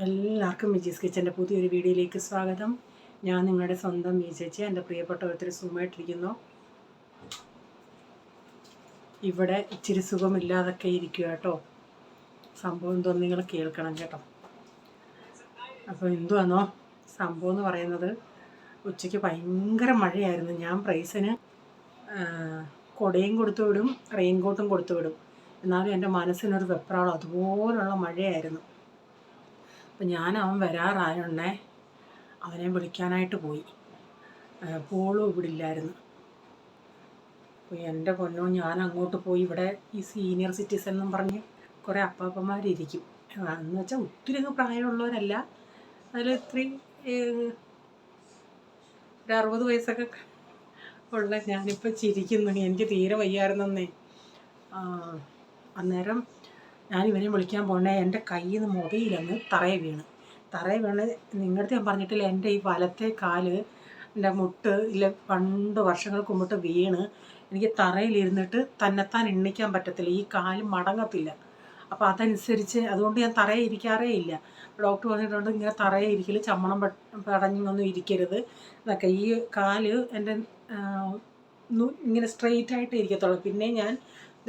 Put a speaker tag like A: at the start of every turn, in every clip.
A: എല്ലാവർക്കും മിജീസ് കിച്ചൻ്റെ പുതിയൊരു വീഡിയോയിലേക്ക് സ്വാഗതം. ഞാൻ നിങ്ങളുടെ സ്വന്തം മീ ചേച്ചി. എൻ്റെ പ്രിയപ്പെട്ട ഒത്തിരി സുഖമായിട്ടിരിക്കുന്നു. ഇവിടെ ഇച്ചിരി സുഖമില്ലാതൊക്കെ ഇരിക്കുക കേട്ടോ. സംഭവം എന്തോന്ന് നിങ്ങൾ കേൾക്കണം കേട്ടോ. അപ്പോൾ എന്തുവാണോ സംഭവം എന്ന് പറയുന്നത്, ഉച്ചയ്ക്ക് ഭയങ്കര മഴയായിരുന്നു. ഞാൻ പ്രൈസിന് കൊടയും കൊടുത്തു വിടും, റെയിൻകോട്ടും കൊടുത്തു വിടും. എന്നാലും എൻ്റെ മനസ്സിനൊരു വെപ്രാളം, അതുപോലുള്ള മഴയായിരുന്നു. അപ്പം ഞാൻ അവൻ വരാറായോണ്ടേ അവനെ വിളിക്കാനായിട്ട് പോയി. പോളും ഇവിടെ ഇല്ലായിരുന്നു. അപ്പോൾ എൻ്റെ പൊന്നോ, ഞാൻ അങ്ങോട്ട് പോയി. ഇവിടെ ഈ സീനിയർ സിറ്റിസൺ എന്നും പറഞ്ഞ് കുറേ അപ്പാപ്പന്മാരിരിക്കും. എന്ന് വെച്ചാൽ ഒത്തിരി പ്രായമുള്ളവരല്ല, അതിൽ ഇത്തിരി ഒരു 60 വയസ്സൊക്കെ ഉള്ള. ഞാനിപ്പോൾ ചിരിക്കുന്നു, എനിക്ക് തീരെ വയ്യായിരുന്നേ. അന്നേരം ഞാൻ ഇവനെ വിളിക്കാൻ പോകണേ, എൻ്റെ കയ്യിൽ നിന്ന് മുഖയിലങ്ങ് തറയെ വീണ്. നിങ്ങളുടെ ഞാൻ പറഞ്ഞിട്ടില്ല, എൻ്റെ ഈ വലത്തെ കാല് എൻ്റെ മുട്ട് ഇല്ല പണ്ട് വർഷങ്ങൾക്ക് മുമ്പിട്ട് വീണ് എനിക്ക് തറയിലിരുന്നിട്ട് തന്നെത്താൻ എണ്ണിക്കാൻ പറ്റത്തില്ല. ഈ കാല് മടങ്ങത്തില്ല. അപ്പോൾ അതനുസരിച്ച് അതുകൊണ്ട് ഞാൻ തറയെ ഇരിക്കാറേ ഇല്ല. ഡോക്ടർ പറഞ്ഞിട്ടുണ്ട്, ഇങ്ങനെ തറയെ ഇരിക്കൽ, ചമ്മണം പടഞ്ഞൊന്നും ഇരിക്കരുത് എന്നൊക്കെ. ഈ കാല് എൻ്റെ ഇങ്ങനെ സ്ട്രെയിറ്റ് ആയിട്ട് ഇരിക്കത്തുള്ളൂ. പിന്നെ ഞാൻ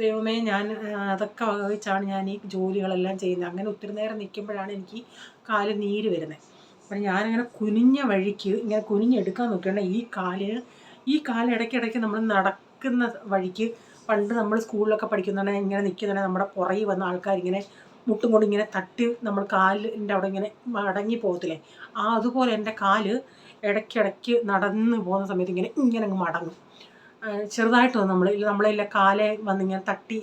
A: ദൈവമേ, ഞാൻ അതൊക്കെ വഹിച്ചാണ് ഞാൻ ഈ ജോലികളെല്ലാം ചെയ്യുന്നത്. അങ്ങനെ ഒത്തിരി നേരം നിൽക്കുമ്പോഴാണ് എനിക്ക് കാല് നീര് വരുന്നത്. അപ്പം ഞാനങ്ങനെ കുനിഞ്ഞ വഴിക്ക് ഇങ്ങനെ കുനിഞ്ഞെടുക്കാൻ നോക്കിയാണ് ഈ കാല് ഇടയ്ക്കിടയ്ക്ക് നമ്മൾ നടക്കുന്ന വഴിക്ക്, പണ്ട് നമ്മൾ സ്കൂളിലൊക്കെ പഠിക്കുന്നുണ്ടെ ഇങ്ങനെ നിൽക്കുന്നുണ്ടെങ്കിൽ നമ്മുടെ പുറകിൽ വന്ന ആൾക്കാരിങ്ങനെ മുട്ടും കൊണ്ട് ഇങ്ങനെ തട്ടി നമ്മൾ കാലിൻ്റെ അവിടെ ഇങ്ങനെ മടങ്ങി പോകത്തില്ലേ, അതുപോലെ എൻ്റെ കാല് ഇടയ്ക്കിടയ്ക്ക് നടന്ന് പോകുന്ന സമയത്ത് ഇങ്ങനെ അങ്ങ് മടങ്ങും. ചെറുതായിട്ട് നമ്മളെല്ലാം കാലെ വന്നിങ്ങനെ തട്ടി.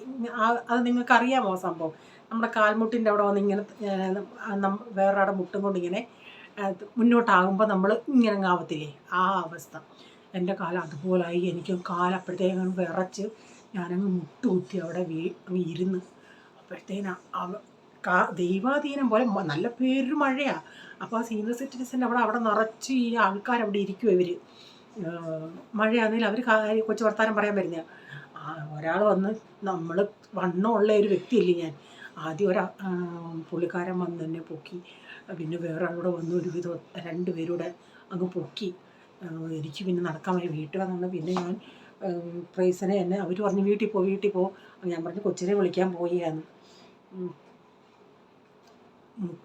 A: അത് നിങ്ങൾക്കറിയാമോ സംഭവം? നമ്മുടെ കാൽമുട്ടിൻ്റെ അവിടെ വന്നിങ്ങനെ വേറൊരാടെ മുട്ടും കൊണ്ടിങ്ങനെ മുന്നോട്ടാകുമ്പോൾ നമ്മൾ ഇങ്ങനെ ആവത്തില്ലേ, ആ അവസ്ഥ എൻ്റെ കാലം അതുപോലായി. എനിക്ക് കാലപ്പോഴത്തേക്കും വിറച്ച് ഞാനങ്ങ് മുട്ടുകുത്തി അവിടെ അങ്ങ് ഇരുന്ന്. അപ്പോഴത്തേനും ദൈവാധീനം പോലെ നല്ല പേരൊരു മഴയാണ്. അപ്പോൾ ആ സീനിയർ സിറ്റിസൻ്റെ അവിടെ നിറച്ച് ഈ ആൾക്കാരവിടെ ഇരിക്കും. ഇവർ മഴയാണെങ്കിലും അവർ കൊച്ചു വർത്താനം പറയാൻ വരുന്ന ഒരാൾ വന്ന്, നമ്മൾ വണ്ണമുള്ള ഒരു വ്യക്തിയല്ലേ ഞാൻ. ആദ്യം പുള്ളിക്കാരൻ വന്ന് എന്നെ പൊക്കി. പിന്നെ വേറൊരാളൂടെ വന്ന് ഒരുവിധം 2 പേരൂടെ അങ്ങ് പൊക്കി. എനിക്ക് പിന്നെ നടക്കാൻ വയ്യ. വീട്ടിൽ വന്നു. പിന്നെ ഞാൻ പ്രൈസിനെ എന്നെ അവർ പറഞ്ഞു വീട്ടിൽ പോ. ഞാൻ പറഞ്ഞു കൊച്ചിനെ വിളിക്കാൻ പോയാന്ന്.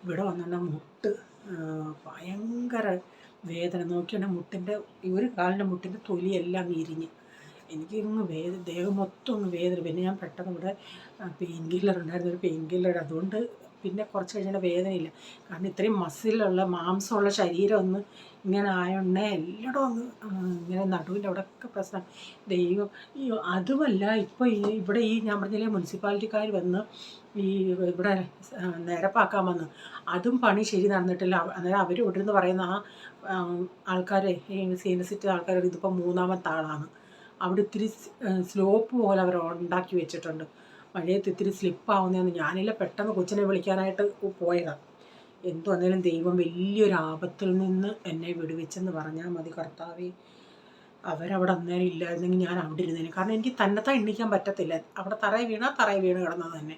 A: ഇവിടെ വന്നിട്ട് മുട്ട് ഭയങ്കര വേദന. നോക്കിയാണ് മുട്ടിൻ്റെ ഒരു കാലിൻ്റെ മുട്ടിൻ്റെ തൊലിയെല്ലാം ഇരിഞ്ഞ് എനിക്ക് ദേഹം മൊത്തം ഒന്ന് വേദന. പിന്നെ ഞാൻ പെട്ടെന്ന് ഇവിടെ പെയിൻ കില്ലർ ഉണ്ടായിരുന്നു, ഒരു പെയിൻ കില്ലർ. അതുകൊണ്ട് പിന്നെ കുറച്ച് കഴിഞ്ഞാൽ വേദനയില്ല. കാരണം ഇത്രയും മസിലുള്ള മാംസമുള്ള ശരീരം ഒന്ന് ഇങ്ങനെ ആയോണ്ടേ എല്ലായിടും അങ്ങ് ഇങ്ങനെ നടുവിൻ്റെ അവിടെയൊക്കെ പ്രശ്നം. ദൈവം അതുമല്ല, ഇപ്പോൾ ഇവിടെ ഞാൻ പറഞ്ഞില്ലേ, മുനിസിപ്പാലിറ്റിക്കാർ വന്ന് ഇവിടെ നിരപ്പാക്കാൻ വന്നു. അതും പണി ശരി നടന്നിട്ടില്ല. അന്നേരം അവർ ഇവിടെ നിന്ന് പറയുന്ന ആൾക്കാരെ, ഈ സീനിയർ സിറ്റി ആൾക്കാരോട്, ഇതിപ്പോൾ 3ാമത്തെ ആളാണ്. അവിടെ ഇത്തിരി സ്ലോപ്പ് പോലെ അവർ ഉണ്ടാക്കി വെച്ചിട്ടുണ്ട്. മഴയത്ത് ഇത്തിരി സ്ലിപ്പാവുന്നതെന്ന്. ഞാനില്ല, പെട്ടെന്ന് കൊച്ചിനെ വിളിക്കാനായിട്ട് പോയതാണ്. എന്തു വന്നാലും ദൈവം വലിയൊരു ആപത്തിൽ നിന്ന് എന്നെ വിടുവിച്ചെന്ന് പറഞ്ഞാൽ മതി. കർത്താവേ, അവരവിടെ അന്നേരം ഇല്ലായിരുന്നെങ്കിൽ ഞാൻ അവിടെ ഇരുന്നേനെ. കാരണം എനിക്ക് തന്നെത്താൻ എണ്ണിക്കാൻ പറ്റത്തില്ല. അവിടെ തറയിൽ വീണ് കിടന്നത് തന്നെ.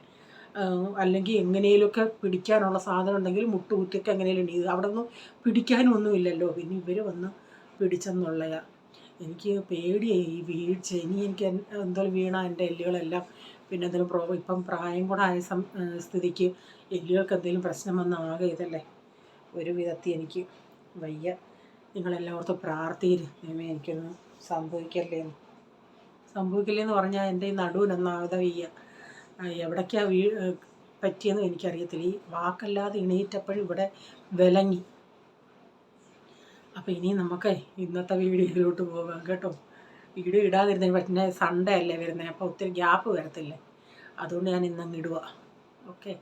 A: അല്ലെങ്കിൽ എങ്ങനെയൊക്കെ പിടിക്കാനുള്ള സാധനം ഉണ്ടെങ്കിൽ മുട്ടുകുത്തിയൊക്കെ എങ്ങനെയും എണ്ണീത്. അവിടെ ഒന്നും പിടിക്കാനും ഒന്നുമില്ലല്ലോ. പിന്നെ ഇവർ വന്ന് പിടിച്ചെന്നുള്ളയാ. എനിക്ക് പേടിയായി ഈ വീഴ്ച. ഇനി എനിക്ക് എന്തായാലും വീണ എൻ്റെ എല്ലുകളെല്ലാം പിന്നെ എന്തെങ്കിലും ഇപ്പം പ്രായം കൂടെ ആയ സ്ഥിതിക്ക് എല്ലുകൾക്ക് എന്തെങ്കിലും പ്രശ്നം വന്ന ആകെ ഇതല്ലേ. ഒരു വിധത്തിൽ എനിക്ക് വയ്യ. നിങ്ങളെല്ലാം ഓർത്ത് പ്രാർത്ഥിക്കരുത്, എനിക്കൊന്ന് സംഭവിക്കില്ലേന്ന് പറഞ്ഞാൽ എൻ്റെ ഈ നടുവിനൊന്നാകെ വയ്യ. എവിടേക്കാണ് പറ്റിയെന്ന് എനിക്കറിയത്തില്ല. ഈ വാക്കല്ലാതെ എണീറ്റപ്പോഴും ഇവിടെ വിലങ്ങി. അപ്പോൾ ഇനി നമുക്ക് ഇന്നത്തെ വീഡിയോയിലോട്ട് പോകാം കേട്ടോ. വീഡിയോ ഇടാതിരുന്നതിന് പറ്റുന്ന സൺഡേ അല്ലേ വരുന്നത്, അപ്പോൾ ഒത്തിരി ഗ്യാപ്പ് വരത്തില്ലേ. അതുകൊണ്ട് ഞാൻ ഇന്നങ്ങ് ഇടുക. ഓക്കെ.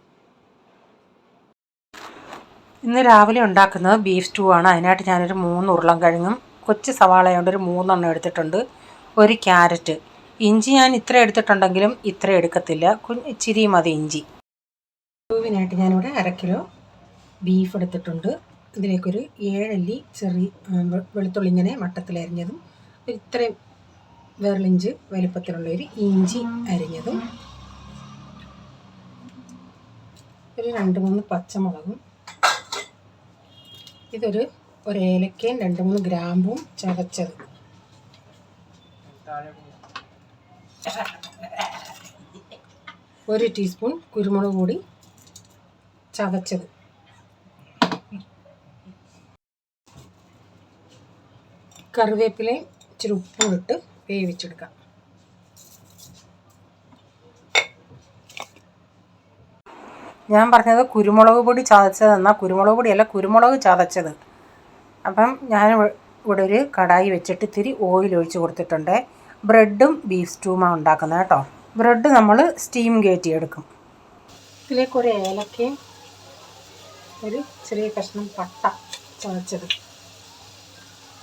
A: ഇന്ന് രാവിലെ ഉണ്ടാക്കുന്നത് ബീഫ് സ്റ്റൂ ആണ്. അതിനായിട്ട് ഞാനൊരു 3 ഉരുളൻകിഴങ്ങും കൊച്ചു സവാളയുണ്ട് ഒരു 3 എണ്ണം എടുത്തിട്ടുണ്ട്. ഒരു ക്യാരറ്റ്. ഇഞ്ചി ഞാൻ ഇത്ര എടുത്തിട്ടുണ്ടെങ്കിലും ഇത്ര എടുക്കത്തില്ല, ഇച്ചിരി മതി ഇഞ്ചി. സ്റ്റൂവിനായിട്ട് ഞാനിവിടെ 1/2 കിലോ ബീഫ് എടുത്തിട്ടുണ്ട്. ഇതിലേക്കൊരു 7 അല്ലി ചെറിയ വെളുത്തുള്ളി ഇങ്ങനെ വട്ടത്തിലരിഞ്ഞതും, ഇത്രയും വിരലിഞ്ച് വലുപ്പത്തിലുള്ള ഒരു ഇഞ്ചി അരിഞ്ഞതും, ഒരു 2-3 പച്ചമുളകും, ഇതൊരു ഏലക്കയും 2-3 ഗ്രാമ്പും ചതച്ചത്, ഒരു ടീസ്പൂൺ കുരുമുളക് പൊടി ചതച്ചത്, കറിവേപ്പിലയും ഇച്ചിരി ഉപ്പും ഇട്ട് വേവിച്ചെടുക്കാം. ഞാൻ പറഞ്ഞത് കുരുമുളക് പൊടി ചതച്ചതെന്നാൽ കുരുമുളക് പൊടിയല്ല, കുരുമുളക് ചതച്ചത്. അപ്പം ഞാൻ ഇവിടെ ഒരു കടായി വെച്ചിട്ട് ഇത്തിരി ഓയിൽ ഒഴിച്ച് കൊടുത്തിട്ടുണ്ട്. ബ്രെഡും ബീഫ് സ്റ്റൂമാണ് ഉണ്ടാക്കുന്നത് കേട്ടോ. ബ്രെഡ് നമ്മൾ സ്റ്റീം കയറ്റിയെടുക്കും. ഇതിലേക്ക് ഒരു ഏലക്കയും ഒരു ചെറിയ കഷ്ണം പട്ട ചതച്ചത്,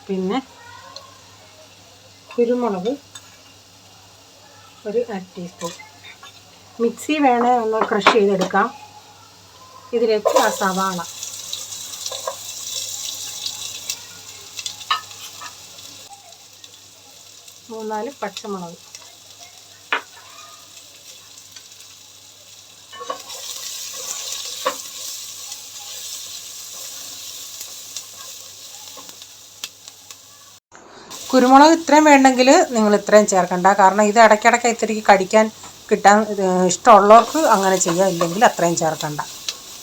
A: പിന്നെ കുരുമുളക് ഒരു 1/2 ടീസ്പൂൺ. മിക്സി വേണേ ഒന്ന് ക്രഷ് ചെയ്തെടുക്കാം. ഇതിലേക്ക് ആ സവാള, മൂന്നാല് പച്ചമുളക്, കുരുമുളക് ഇത്രയും വേണ്ടെങ്കിൽ നിങ്ങൾ ഇത്രയും ചേർക്കണ്ട. കാരണം ഇത് ഇടയ്ക്കിടയ്ക്ക് ഇത്തിരി കടിക്കാൻ കിട്ടാൻ ഇഷ്ടമുള്ളവർക്ക് അങ്ങനെ ചെയ്യാം, ഇല്ലെങ്കിൽ അത്രയും ചേർക്കണ്ട.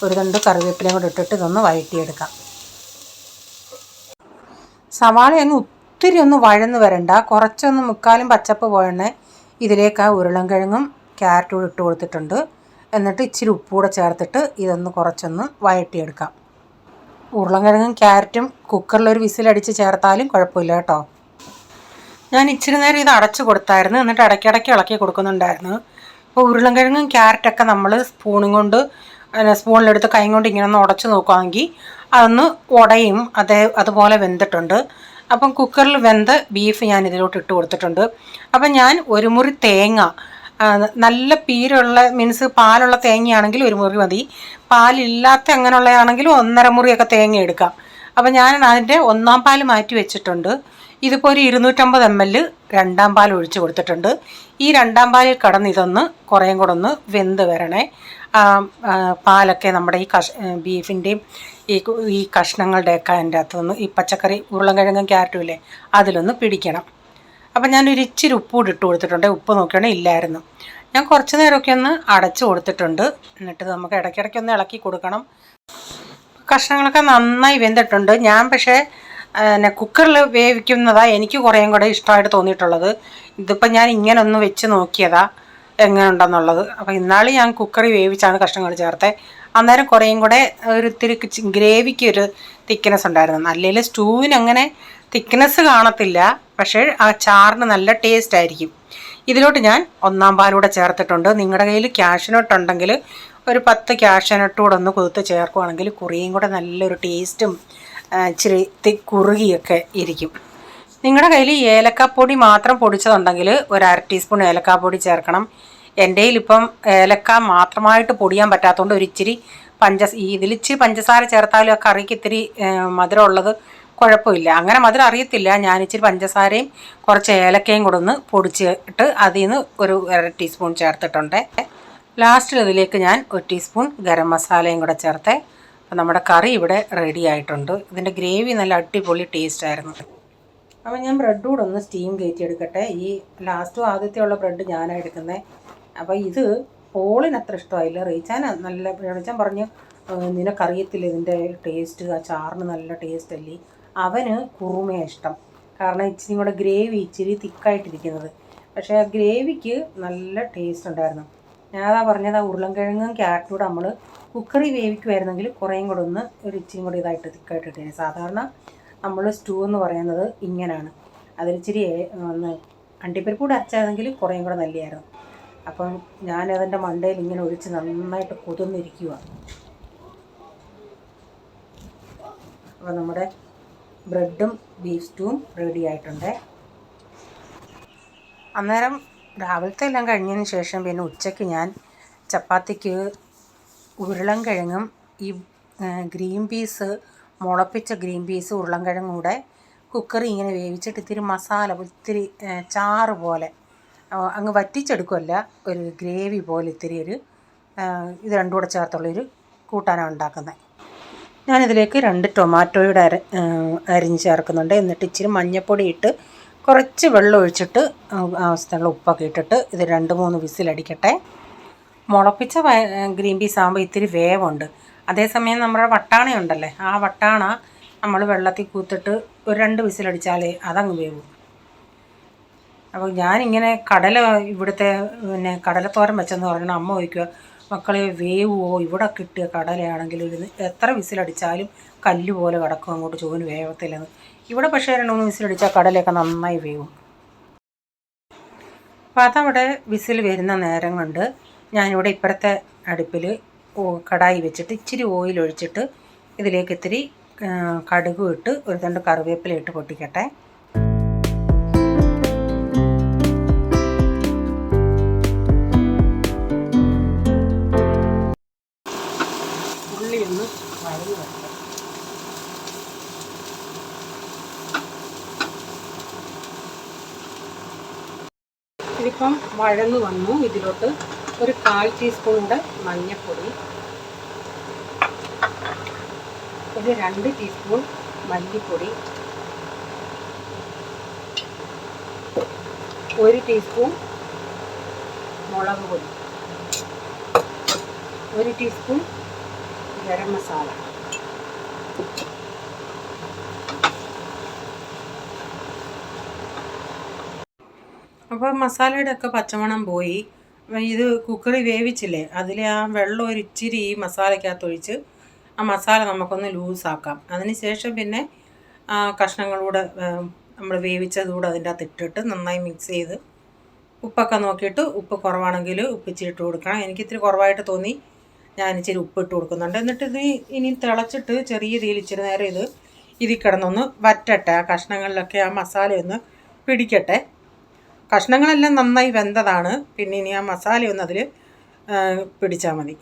A: ഒരു 2 കറിവേപ്പിലയും കൂടെ ഇട്ടിട്ട് ഇതൊന്ന് വഴറ്റിയെടുക്കാം. സവാള അങ്ങ് ഒത്തിരി ഒന്ന് വഴന്ന് വരണ്ട, കുറച്ചൊന്ന് മുക്കാലും പച്ചപ്പ് പോയണേ. ഇതിലേക്ക് ആ ഉരുളൻകിഴങ്ങും ക്യാരറ്റും ഇട്ട് കൊടുത്തിട്ടുണ്ട്. എന്നിട്ട് ഇച്ചിരി ഉപ്പൂടെ ചേർത്തിട്ട് ഇതൊന്ന് കുറച്ചൊന്ന് വഴറ്റിയെടുക്കാം. ഉരുളൻകിഴങ്ങും ക്യാരറ്റും കുക്കറിലൊരു വിസിലടിച്ച് ചേർത്താലും കുഴപ്പമില്ല കേട്ടോ. ഞാൻ ഇച്ചിരി നേരം ഇത് അടച്ചു കൊടുത്തായിരുന്നു, എന്നിട്ട് ഇടയ്ക്കിടയ്ക്ക് ഇളക്കി കൊടുക്കുന്നുണ്ടായിരുന്നു. അപ്പോൾ ഉരുളൻകിഴങ്ങും ക്യാരറ്റൊക്കെ നമ്മൾ സ്പൂണിലെടുത്ത് കൈ കൊണ്ട് ഇങ്ങനെ ഒന്ന് ഉടച്ച് നോക്കുകയാണെങ്കിൽ അതൊന്ന് ഉടയും. അതുപോലെ വെന്തിട്ടുണ്ട്. അപ്പം കുക്കറിൽ വെന്ത ബീഫ് ഞാൻ ഇതിലോട്ട് ഇട്ട് കൊടുത്തിട്ടുണ്ട്. അപ്പം ഞാൻ ഒരു മുറി തേങ്ങ, നല്ല പീരുള്ള മീൻസ് പാലുള്ള തേങ്ങയാണെങ്കിൽ ഒരു മുറി മതി, പാലില്ലാത്ത അങ്ങനെയുള്ളതാണെങ്കിലും 1.5 മുറിയൊക്കെ തേങ്ങ എടുക്കാം. അപ്പം ഞാൻ അതിൻ്റെ 1-ാം പാൽ മാറ്റി വെച്ചിട്ടുണ്ട്. ഇതിപ്പോൾ ഒരു 250 ml 2-ാം പാൽ ഒഴിച്ച് കൊടുത്തിട്ടുണ്ട്. ഈ 2-ാം പാലിൽ കടന്ന് ഇതൊന്ന് കുറേയും കൂടെ ഒന്ന് വെന്ത് വരണേ. പാലൊക്കെ നമ്മുടെ ഈ ബീഫിൻ്റെയും ഈ കഷ്ണങ്ങളുടെയൊക്കെ അതിൻ്റെ അകത്തുനിന്ന് ഈ പച്ചക്കറി ഉരുളൻകിഴങ്ങും ക്യാരറ്റും ഇല്ലേ അതിലൊന്ന് പിടിക്കണം. അപ്പം ഞാനൊരു ഇച്ചിരി ഉപ്പൂടെ ഇട്ട് കൊടുത്തിട്ടുണ്ട്. ഉപ്പ് നോക്കുകയാണെങ്കിൽ ഇല്ലായിരുന്നു. ഞാൻ കുറച്ച് നേരമൊക്കെ ഒന്ന് അടച്ചു കൊടുത്തിട്ടുണ്ട്. എന്നിട്ട് നമുക്ക് ഇടയ്ക്കിടയ്ക്ക് ഒന്ന് ഇളക്കി കൊടുക്കണം. കഷ്ണങ്ങളൊക്കെ നന്നായി വെന്തിട്ടുണ്ട്. ഞാൻ പക്ഷേ കുക്കറിൽ വേവിക്കുന്നതാണ് എനിക്ക് കുറേയും കൂടെ ഇഷ്ടമായിട്ട് തോന്നിയിട്ടുള്ളത്. ഇതിപ്പോൾ ഞാൻ ഇങ്ങനെ ഒന്ന് വെച്ച് നോക്കിയതാണ് എങ്ങനെ ഉണ്ടെന്നുള്ളത്. അപ്പോൾ ഇന്നാൾ ഞാൻ കുക്കറിൽ വേവിച്ചാണ് കഷ്ണങ്ങൾ ചേർത്തത്. അന്നേരം കുറേയും കൂടെ ഒരു ഇത്തിരി ഗ്രേവിക്ക് ഒരു തിക്നെസ് ഉണ്ടായിരുന്നു. അല്ലെങ്കിൽ സ്റ്റൂവിന് അങ്ങനെ തിക്നെസ് കാണത്തില്ല, പക്ഷേ ആ ചാറിന് നല്ല ടേസ്റ്റ് ആയിരിക്കും. ഇതിലോട്ട് ഞാൻ 1-ാം പാലൂടെ ചേർത്തിട്ടുണ്ട്. നിങ്ങളുടെ കയ്യിൽ ക്യാഷ്നട്ട് ഉണ്ടെങ്കിൽ ഒരു 10 ക്യാഷ്നട്ട് കൂടെ ഒന്ന് കുതിർത്ത് ചേർക്കുകയാണെങ്കിൽ കുറേയും കൂടെ നല്ലൊരു ടേസ്റ്റും ഇച്ചിരി കുറുകിയൊക്കെ ഇരിക്കും. നിങ്ങളുടെ കയ്യിൽ ഏലക്കാപ്പൊടി മാത്രം പൊടിച്ചതുണ്ടെങ്കിൽ ഒരു 1/2 ടീസ്പൂൺ ഏലക്കാപ്പൊടി ചേർക്കണം. എൻ്റെ കയ്യിലിപ്പം ഏലക്ക മാത്രമായിട്ട് പൊടിയാൻ പറ്റാത്തതുകൊണ്ട് ഒരിച്ചിരി ഇതിലിച്ചിരി പഞ്ചസാര ചേർത്താലും ആ കറിക്ക് ഇത്തിരി മധുരം ഉള്ളത് കുഴപ്പമില്ല. അങ്ങനെ മധുരം അറിയത്തില്ല. ഞാനിച്ചിരി പഞ്ചസാരയും കുറച്ച് ഏലക്കയും കൂടെ ഒന്ന് പൊടിച്ചിട്ട് അതിൽ നിന്ന് ഒരു 1/2 ടീസ്പൂൺ ചേർത്തിട്ടുണ്ട്. ലാസ്റ്റിൽ ഇതിലേക്ക് ഞാൻ 1 ടീസ്പൂൺ ഗരം മസാലയും കൂടെ ചേർത്തേ. അപ്പം നമ്മുടെ കറി ഇവിടെ റെഡി ആയിട്ടുണ്ട്. ഇതിൻ്റെ ഗ്രേവി നല്ല അടിപൊളി ടേസ്റ്റ് ആയിരുന്നു. അപ്പം ഞാൻ ബ്രെഡ് കൂടെ ഒന്ന് സ്റ്റീം കയറ്റിയെടുക്കട്ടെ. ഈ ലാസ്റ്റും ആദ്യത്തെയുള്ള ബ്രെഡ് ഞാനാണ് എടുക്കുന്നത്. അപ്പോൾ ഇത് പോളിന് അത്ര ഇഷ്ടമായില്ല. റീച്ചാൻ പറഞ്ഞു നിനക്കറിയത്തില്ല ഇതിൻ്റെ ടേസ്റ്റ്, ആ ചാറിന് നല്ല ടേസ്റ്റ് അല്ലേ. അവന് കുറുമയാണ് ഇഷ്ടം. കാരണം ഇച്ചിരി കൂടെ ഗ്രേവി ഇച്ചിരി തിക്കായിട്ടിരിക്കുന്നത്. പക്ഷേ ആ ഗ്രേവിക്ക് നല്ല ടേസ്റ്റ് ഉണ്ടായിരുന്നു. ഞാനതാ പറഞ്ഞത്, ആ ഉരുളൻകിഴങ്ങും ക്യാരറ്റും കൂടെ നമ്മൾ കുക്കറി വേവിക്കുമായിരുന്നെങ്കിൽ കുറേയും കൂടെ ഒന്ന് ഒരു ഇച്ചിരി കൂടെ ഇതായിട്ട് തിക്കായിട്ടിട്ടേ. സാധാരണ നമ്മൾ സ്റ്റൂ എന്ന് പറയുന്നത് ഇങ്ങനെയാണ്. അതിലിച്ചിരി ഒന്ന് അണ്ടിപ്പരിപ്പ് കൂടെ അരച്ചാണെങ്കിൽ കുറേയും കൂടെ നല്ലതായിരുന്നു. അപ്പം ഞാനതിൻ്റെ മണ്ടയിൽ ഇങ്ങനെ ഒഴിച്ച് നന്നായിട്ട് കുതിർന്നിരിക്കുക. അപ്പോൾ നമ്മുടെ ബ്രെഡും ബീഫ് സ്റ്റൂവും റെഡി ആയിട്ടുണ്ട്. അന്നേരം രാവിലത്തെ എല്ലാം കഴിഞ്ഞതിന് ശേഷം പിന്നെ ഉച്ചയ്ക്ക് ഞാൻ ചപ്പാത്തിക്ക് ഉരുളൻകിഴങ്ങും ഈ ഗ്രീൻ പീസ്, മുളപ്പിച്ച ഗ്രീൻ പീസ് ഉരുളൻകിഴങ്ങും കൂടെ കുക്കറി ഇങ്ങനെ വേവിച്ചിട്ട് ഇത്തിരി മസാല, ഇത്തിരി ചാറ് പോലെ അങ്ങ് വറ്റിച്ചെടുക്കുമല്ല, ഒരു ഗ്രേവി പോലെ ഇത്തിരി ഇത് രണ്ടും കൂടെ ചേർത്തുള്ളൊരു കൂട്ടാനാണ് ഉണ്ടാക്കുന്നത്. ഞാനിതിലേക്ക് 2 ടൊമാറ്റോയുടെ അരിഞ്ഞ് ചേർക്കുന്നുണ്ട്. എന്നിട്ട് ഇച്ചിരി മഞ്ഞൾപ്പൊടി ഇട്ട് കുറച്ച് വെള്ളം ഒഴിച്ചിട്ട് ആവശ്യത്തിനുള്ള ഉപ്പൊക്കെ ഇട്ടിട്ട് ഇത് 2-3 വിസിലടിക്കട്ടെ. മുളപ്പിച്ച ഗ്രീൻ പീസ് ആകുമ്പോൾ ഇത്തിരി വേവുണ്ട്. അതേസമയം നമ്മുടെ വട്ടാണ ഉണ്ടല്ലേ, ആ വട്ടാണ നമ്മൾ വെള്ളത്തിൽ കൂത്തിട്ട് ഒരു 2 വിസിലടിച്ചാലേ അതങ്ങ് വേവും. അപ്പോൾ ഞാനിങ്ങനെ ഇവിടുത്തെ കടലത്തോരൻ വെച്ചെന്ന് പറഞ്ഞാൽ അമ്മ ചോദിക്കുക, മക്കളെ വേവുമോ, ഇവിടെ കിട്ടിയ കടലയാണെങ്കിൽ എത്ര വിസിലടിച്ചാലും കല്ല് പോലെ കിടക്കും, അങ്ങോട്ട് ചോദിന് വേവത്തില്ലെന്ന്. ഇവിടെ പക്ഷേ 2-3 വിസിലടിച്ചാൽ കടലയൊക്കെ നന്നായി വേവും. അപ്പോൾ അതവിടെ വിസിൽ വരുന്ന നേരം കൊണ്ട് ഞാനിവിടെ ഇപ്പുറത്തെ അടുപ്പിൽ കടായി വെച്ചിട്ട് ഇച്ചിരി ഓയിൽ ഒഴിച്ചിട്ട് ഇതിലേക്ക് ഇത്തിരി കടുകും ഇട്ട് ഒരു 2 കറിവേപ്പില ഇട്ട് പൊട്ടിക്കട്ടെ. ഉള്ളി ഒന്ന് വഴന്ന് വരട്ടെ. ഇതിപ്പം വഴന്ന് വന്നു. ഇതിലോട്ട് ഒരു 1/4 ടീസ്പൂൺ കൂടെ മഞ്ഞൾപ്പൊടി, ഒരു 2 ടീസ്പൂൺ മല്ലിപ്പൊടി, 1 ടീസ്പൂൺ മുളക് പൊടി, 1 ടീസ്പൂൺ ഗരം മസാല, അപ്പോൾ മസാലയുടെ ഒക്കെ പച്ചമണം പോയി. ഇത് കുക്കറിൽ വേവിച്ചില്ലേ, അതിൽ ആ വെള്ളം ഒരു ഇച്ചിരി ഈ മസാലയ്ക്കകത്തൊഴിച്ച് ആ മസാല നമുക്കൊന്ന് ലൂസാക്കാം. അതിന് ശേഷം പിന്നെ കഷ്ണങ്ങളൂടെ നമ്മൾ വേവിച്ചതുകൂടെ അതിൻ്റെ അകത്ത് ഇട്ടിട്ട് നന്നായി മിക്സ് ചെയ്ത് ഉപ്പൊക്കെ നോക്കിയിട്ട് ഉപ്പ് കുറവാണെങ്കിൽ ഉപ്പിച്ചിട്ട് കൊടുക്കണം. എനിക്കിത്തിരി കുറവായിട്ട് തോന്നി, ഞാൻ ഇച്ചിരി ഉപ്പിട്ട് കൊടുക്കുന്നുണ്ട്. എന്നിട്ട് ഇത് ഇനി തിളച്ചിട്ട് ചെറിയ തീയിൽ ഇച്ചിരി നേരം ഇതിൽ കിടന്നൊന്ന് വറ്റട്ടെ. ആ കഷ്ണങ്ങളിലൊക്കെ ആ മസാലയൊന്ന് പിടിക്കട്ടെ. കഷ്ണങ്ങളെല്ലാം നന്നായി വെന്തതാണ്, പിന്നെ ഇനി ആ മസാലയൊന്ന് അതിൽ പിടിച്ചാൽ മതി.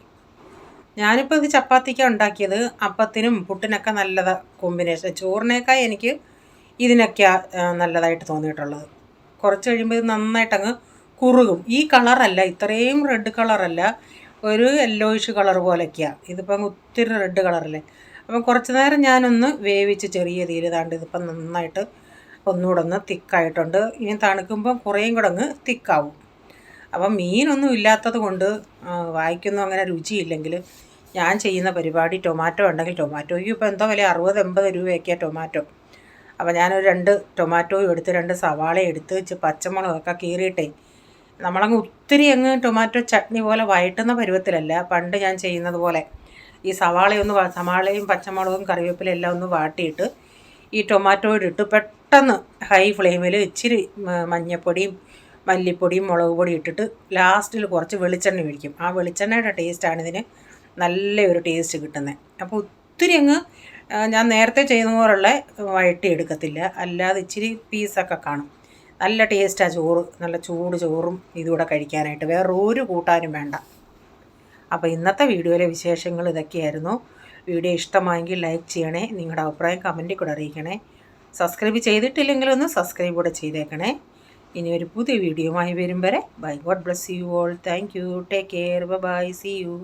A: ഞാനിപ്പോൾ ഇത് ചപ്പാത്തിക്കാണ് ഉണ്ടാക്കിയത്. അപ്പത്തിനും പുട്ടിനൊക്കെ നല്ലതാണ് കോമ്പിനേഷൻ. ചോറിനേക്കാൾ എനിക്ക് ഇതിനൊക്കെ നല്ലതായിട്ട് തോന്നിയിട്ടുള്ളത്. കുറച്ച് കഴിയുമ്പോൾ ഇത് നന്നായിട്ടങ്ങ് കുറുകും. ഈ കളറല്ല, ഇത്രയും റെഡ് കളറല്ല, ഒരു യെല്ലോയിഷ് കളർ പോലെയൊക്കെയാണ്. ഇതിപ്പം ഒത്തിരി റെഡ് കളറല്ലേ. അപ്പം കുറച്ച് നേരം ഞാനൊന്ന് വേവിച്ച് ചെറിയ തീയിൽ താണ്ട് ഇതിപ്പം നന്നായിട്ട് ഒന്നുകൂടെ ഒന്ന് തിക്കായിട്ടുണ്ട്. ഇനി തണുക്കുമ്പോൾ കുറേയും കൂടെ അങ്ങ് തിക്കാവും. അപ്പം മീനൊന്നും ഇല്ലാത്തത് കൊണ്ട് വായിക്കൊന്നും അങ്ങനെ രുചിയില്ലെങ്കിൽ ഞാൻ ചെയ്യുന്ന പരിപാടി ടൊമാറ്റോ ഉണ്ടെങ്കിൽ ടൊമാറ്റോയ്ക്ക് ഇപ്പോൾ എന്തോ വില 60-80 രൂപയൊക്കെയാണ് ടൊമാറ്റോ. അപ്പോൾ ഞാനൊരു 2 ടൊമാറ്റോയും എടുത്ത് 2 സവാളയും എടുത്ത് പച്ചമുളകൊക്കെ കീറിയിട്ടേ നമ്മളങ്ങ് ഒത്തിരി അങ്ങ് ടൊമാറ്റോ ചട്നി പോലെ വഴറ്റുന്ന പരുവത്തിലല്ല, പണ്ട് ഞാൻ ചെയ്യുന്നത് പോലെ ഈ സവാളയും പച്ചമുളകും കറിവേപ്പിലയും എല്ലാം ഒന്ന് വാട്ടിയിട്ട് ഈ ടൊമാറ്റോയുടെ ഇട്ട് പെട്ടെന്ന് ഹൈ ഫ്ലെയിമിൽ ഇച്ചിരി മഞ്ഞൾപ്പൊടിയും മല്ലിപ്പൊടിയും മുളക് പൊടി ഇട്ടിട്ട് ലാസ്റ്റിൽ കുറച്ച് വെളിച്ചെണ്ണ ഒഴിക്കും. ആ വെളിച്ചെണ്ണയുടെ ടേസ്റ്റാണ് ഇതിന് നല്ലൊരു ടേസ്റ്റ് കിട്ടുന്നത്. അപ്പോൾ ഒത്തിരി അങ്ങ് ഞാൻ നേരത്തെ ചെയ്യുന്ന പോലുള്ള വഴറ്റിയെടുക്കത്തില്ല, അല്ലാതെ ഇച്ചിരി പീസൊക്കെ കാണും. നല്ല ടേസ്റ്റാണ് ചോറ്, നല്ല ചൂട് ചോറും ഇതുകൂടെ കഴിക്കാനായിട്ട്. വേറെ ഒരു കൂട്ടാനും വേണ്ട. അപ്പോൾ ഇന്നത്തെ വീഡിയോയിലെ വിശേഷങ്ങൾ ഇതൊക്കെയായിരുന്നു. വീഡിയോ ഇഷ്ടമായെങ്കിൽ ലൈക്ക് ചെയ്യണേ, നിങ്ങളുടെ അഭിപ്രായം കമൻറ്റിൽ കൂടെ അറിയിക്കണേ. സബ്സ്ക്രൈബ് ചെയ്തിട്ടില്ലെങ്കിലൊന്ന് സബ്സ്ക്രൈബ് കൂടെ ചെയ്തേക്കണേ. ഇനി ഒരു പുതിയ വീഡിയോയുമായി വരും വരെ bye. God bless you all. Thank you. Take care. Bye. See U.